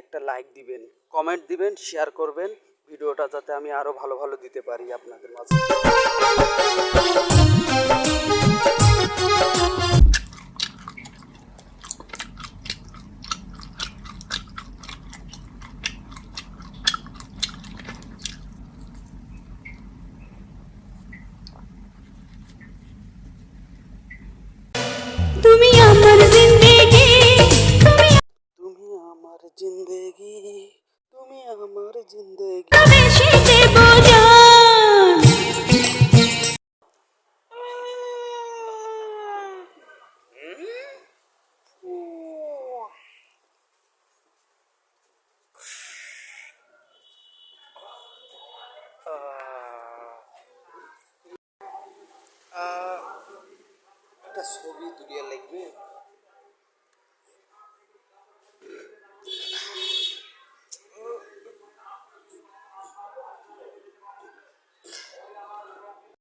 একটা লাইক দিবেন, কমেন্ট দিবেন, শেয়ার করবেন ভিডিওটা, যাতে আমি আরও ভালো ভালো দিতে পারি আপনাদের মাঝে। তুমি আমার জিন্দেগি, তুমি আমার জিন্দেগি, তুমি আমার জিন্দেগি। বেশি দেব জান। একটা ছবি তুলিয়া লাগবে।